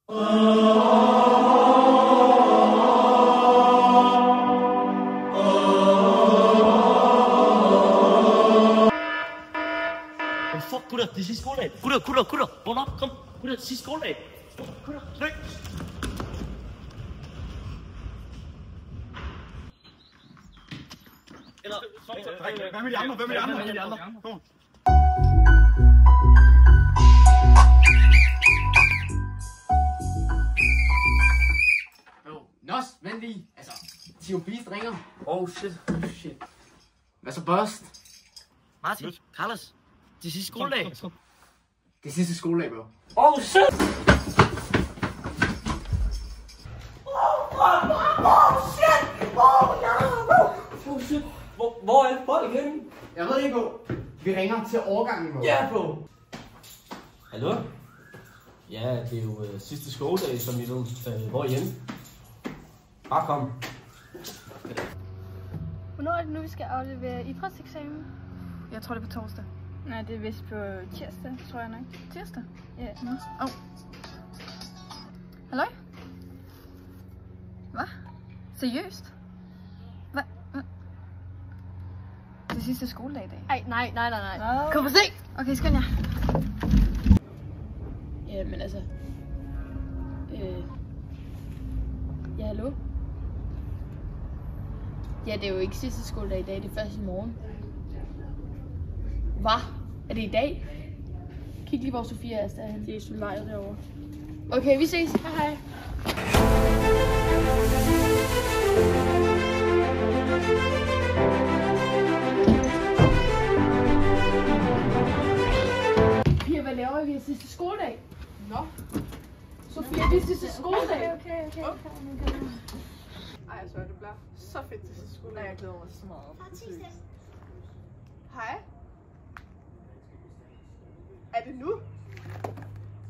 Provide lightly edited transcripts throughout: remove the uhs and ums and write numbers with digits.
Fuck, gutter, det er sidste skoledag. Gutter, vågn op, kom. Gutter, det er sidste skoledag. Gutter, slæg. Hvad med de andre? Kom. Nos, vent lige. Altså, Tio Beast ringer. Oh shit. Hvad så, Bust? Martin, Carlos, det er sidste skoledag. Det er sidste skoledag, bro. Oh shit. Oh shit. Hvor er folk henne? Jeg ved ikke, bro. Vi ringer til overgangen, bro. Ja, bro. Hallo? Ja, det er jo sidste skoledag, som I ved. Hvor er I henne? Bare kom. Hvornår er det nu, vi skal aflevere idrætseksamen? Jeg tror, det er på torsdag. Nej, det er vist på tirsdag, tror jeg nok. Tirsdag? Ja. Nå. Åh. Halløj? Hvad? Seriøst? Hvad? Det er sidste skoledag i dag. Ej, nej. Nå. Kom for se! Okay, skynd jer. Ja, men altså... Ja, hallo? Ja, det er jo ikke sidste skoledag i dag, det er først i morgen. Hvad? Er det i dag? Kig lige, hvor Sofia er stadig. Det er solariet derovre. Okay, vi ses. Hej. Pia, hvad laver vi? Sidste skoledag? Nå. Sofia, det er sidste skoledag. Okay. Ej, altså, det bliver så fedt til sidste skole. Jeg glæder mig så meget. Hej. Er det nu?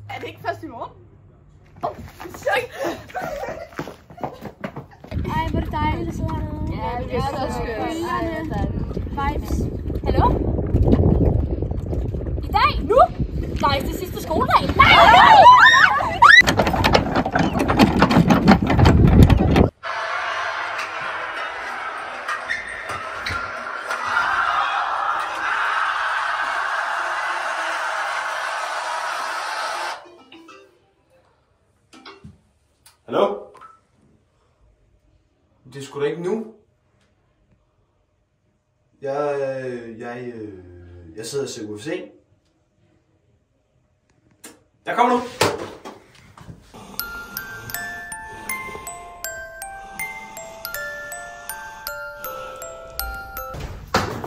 Er det ikke først i morgen? Ej, hvor er det dejligt at sidde hernede. Ja, det er så skønt. Vibes. Hallo? I dag? Nu? Nej, det er sidste skoledag. Nej! Hallo? Det er sgu da ikke nu. Jeg sidder og ser UFC. Jeg kommer nu.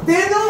Det er nu!